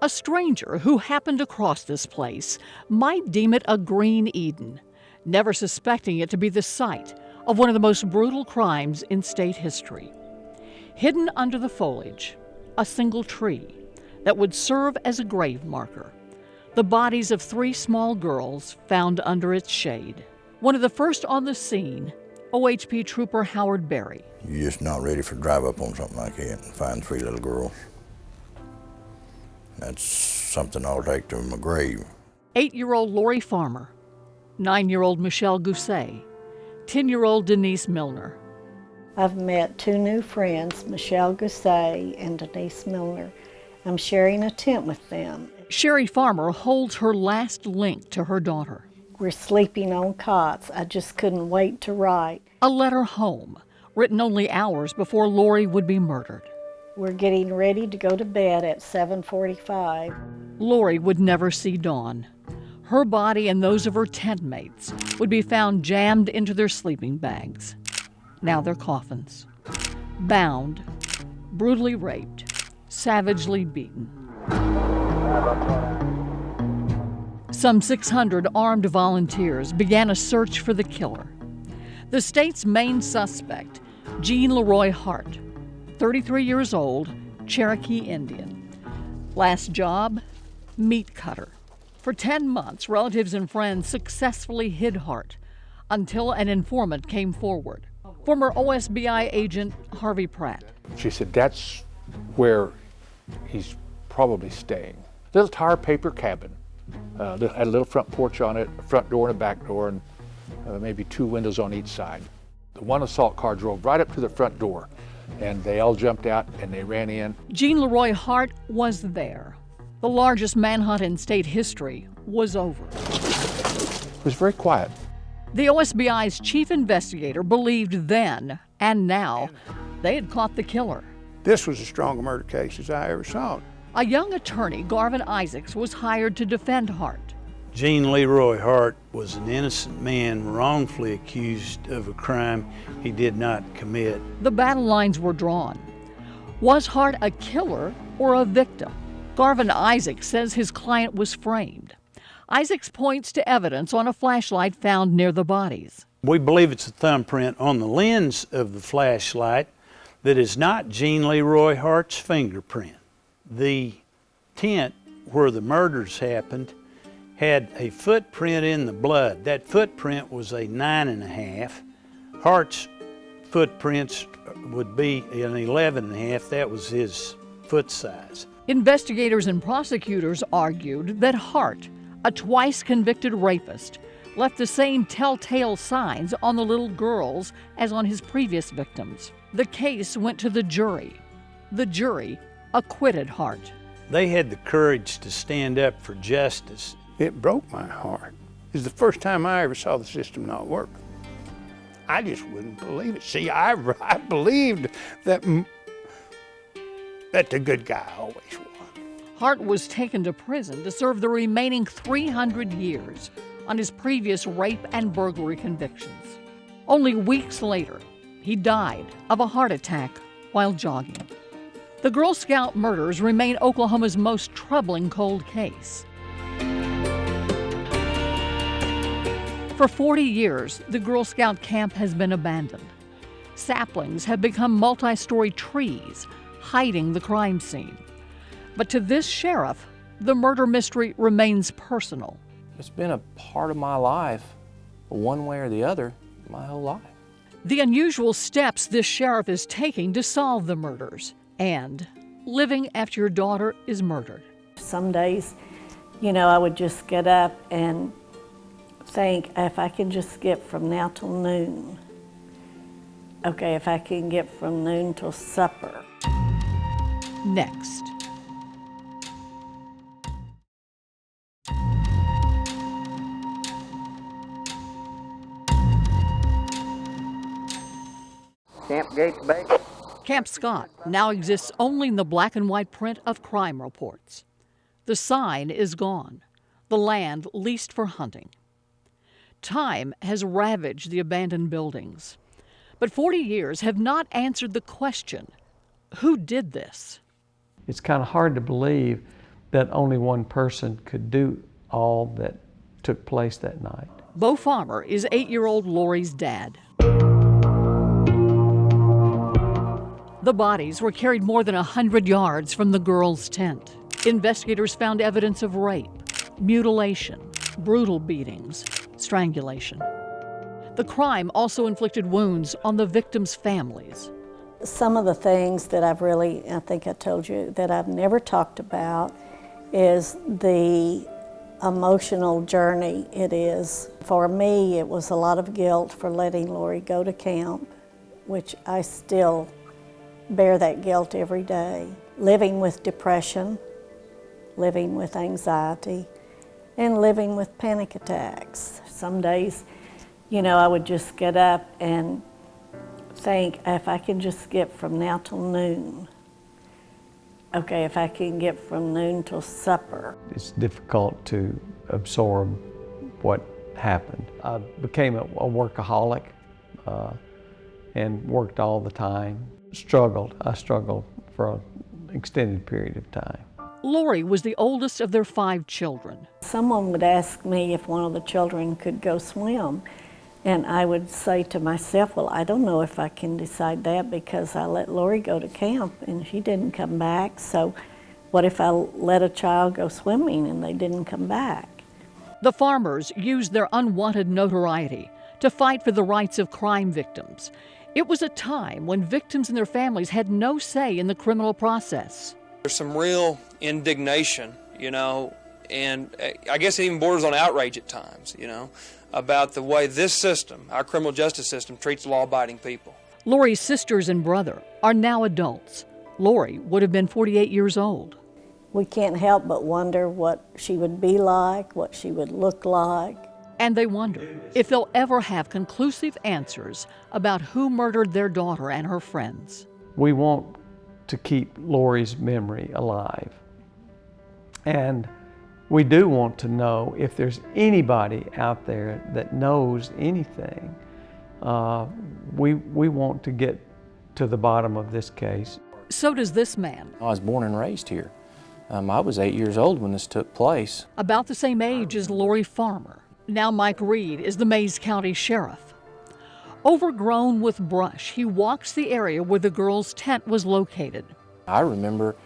A stranger who happened across this place might deem it a green Eden, never suspecting it to be the site of one of the most brutal crimes in state history. Hidden under the foliage, a single tree that would serve as a grave marker. The bodies of 3 small girls found under its shade. One of the first on the scene, OHP Trooper Howard Berry. You're just not ready for drive up on something like that and find 3 little girls. That's something I'll take to my grave. 8-year-old Lori Farmer, 9-year-old Michelle Gousset, 10-year-old Denise Milner. I've met 2 new friends, Michelle Gousset and Denise Milner. I'm sharing a tent with them. Sherry Farmer holds her last link to her daughter. We're sleeping on cots. I just couldn't wait to write. A letter home, written only hours before Lori would be murdered. We're getting ready to go to bed at 7:45. Lori would never see dawn. Her body and those of her tent mates would be found jammed into their sleeping bags. Now they're coffins. Bound, brutally raped, savagely beaten. Some 600 armed volunteers began a search for the killer. The state's main suspect, Jean Leroy Hart, 33 years old, Cherokee Indian. Last job, meat cutter. For 10 months, relatives and friends successfully hid Hart until an informant came forward. Former OSBI agent Harvey Pratt. She said, that's where he's probably staying. Little tar paper cabin. Had a little front porch on it, a front door and a back door, and maybe 2 windows on each side. The one assault car drove right up to the front door, and they all jumped out and they ran in. Jean Leroy Hart was there. The largest manhunt in state history was over. It was very quiet. The OSBI's chief investigator believed then and now they had caught the killer. This was as strong a murder case as I ever saw. A young attorney, Garvin Isaacs, was hired to defend Hart. Jean Leroy Hart was an innocent man wrongfully accused of a crime he did not commit. The battle lines were drawn. Was Hart a killer or a victim? Garvin Isaacs says his client was framed. Isaacs points to evidence on a flashlight found near the bodies. We believe it's a thumbprint on the lens of the flashlight that is not Jean Leroy Hart's fingerprint. The tent where the murders happened had a footprint in the blood. That footprint was a 9.5. Hart's footprints would be an 11.5. That was his foot size. Investigators and prosecutors argued that Hart, a twice convicted rapist, left the same telltale signs on the little girls as on his previous victims. The case went to the jury. The jury acquitted Hart. They had the courage to stand up for justice. It broke my heart. It was the first time I ever saw the system not work. I just wouldn't believe it. See, I believed that the good guy always won. Hart was taken to prison to serve the remaining 300 years on his previous rape and burglary convictions. Only weeks later, he died of a heart attack while jogging. The Girl Scout murders remain Oklahoma's most troubling cold case. For 40 years, the Girl Scout camp has been abandoned. Saplings have become multi-story trees, hiding the crime scene. But to this sheriff, the murder mystery remains personal. It's been a part of my life, one way or the other, my whole life. The unusual steps this sheriff is taking to solve the murders, and living after your daughter is murdered. Some days, I would just get up and think, if I can just get from now till noon. Okay, if I can get from noon till supper. Next. Camp Gates Bay. Camp Scott now exists only in the black and white print of crime reports. The sign is gone, the land leased for hunting. Time has ravaged the abandoned buildings, but 40 years have not answered the question, who did this? It's kind of hard to believe that only one person could do all that took place that night. Bo Farmer is 8-year-old Lori's dad. The bodies were carried more than 100 yards from the girls' tent. Investigators found evidence of rape, mutilation, brutal beatings, strangulation. The crime also inflicted wounds on the victims' families. Some of the things that I think I told you, that I've never talked about is the emotional journey it is. For me, it was a lot of guilt for letting Lori go to camp, which I still bear that guilt every day. Living with depression, living with anxiety, and living with panic attacks. Some days, I would just get up and think, if I can just get from now till noon, okay, if I can get from noon till supper. It's difficult to absorb what happened. I became a workaholic and worked all the time. I struggled for an extended period of time. Lori was the oldest of their 5 children. Someone would ask me if one of the children could go swim, and I would say to myself, well, I don't know if I can decide that because I let Lori go to camp and she didn't come back, so what if I let a child go swimming and they didn't come back? The Farmers used their unwanted notoriety to fight for the rights of crime victims. It was a time when victims and their families had no say in the criminal process. There's some real indignation, and I guess it even borders on outrage at times, about the way this system, our criminal justice system, treats law-abiding people. Lori's sisters and brother are now adults. Lori would have been 48 years old. We can't help but wonder what she would be like, what she would look like. And they wonder if they'll ever have conclusive answers about who murdered their daughter and her friends. We want to keep Lori's memory alive. And we do want to know if there's anybody out there that knows anything. We want to get to the bottom of this case. So does this man. I was born and raised here. I was 8 years old when this took place. About the same age as Lori Farmer. Now Mike Reed is the Mays County Sheriff. Overgrown with brush, he walks the area where the girls' tent was located. I remember,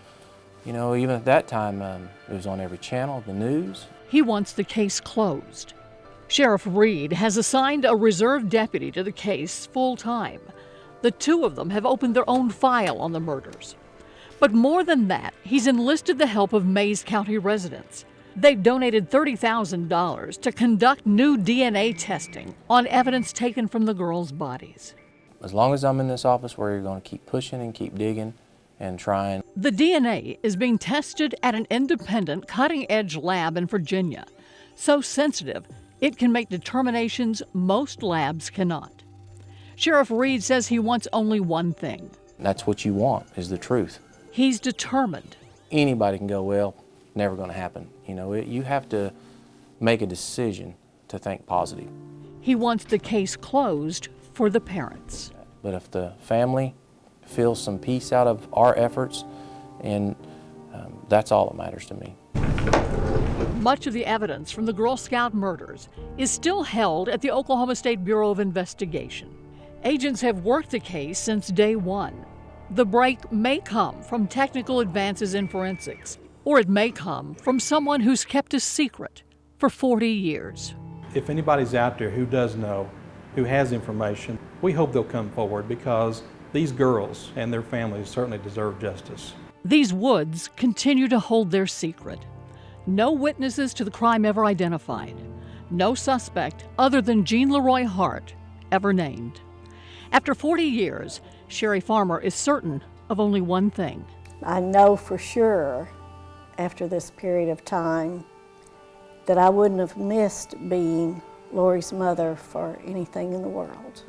even at that time, it was on every channel, the news. He wants the case closed. Sheriff Reed has assigned a reserve deputy to the case full-time. The 2 of them have opened their own file on the murders. But more than that, he's enlisted the help of Mays County residents. They've donated $30,000 to conduct new DNA testing on evidence taken from the girls' bodies. As long as I'm in this office, we're going to keep pushing and keep digging and trying. The DNA is being tested at an independent, cutting-edge lab in Virginia. So sensitive, it can make determinations most labs cannot. Sheriff Reed says he wants only one thing. That's what you want, is the truth. He's determined. Anybody can go, well, never going to happen. You have to make a decision to think positive. He wants the case closed for the parents. But if the family feels some peace out of our efforts, and that's all that matters to me. Much of the evidence from the Girl Scout murders is still held at the Oklahoma State Bureau of Investigation. Agents have worked the case since day one. The break may come from technical advances in forensics, or it may come from someone who's kept a secret for 40 years. If anybody's out there who does know, who has information, we hope they'll come forward because these girls and their families certainly deserve justice. These woods continue to hold their secret. No witnesses to the crime ever identified. No suspect other than Jean Leroy Hart ever named. After 40 years, Sherry Farmer is certain of only one thing. I know for sure after this period of time that I wouldn't have missed being Lori's mother for anything in the world.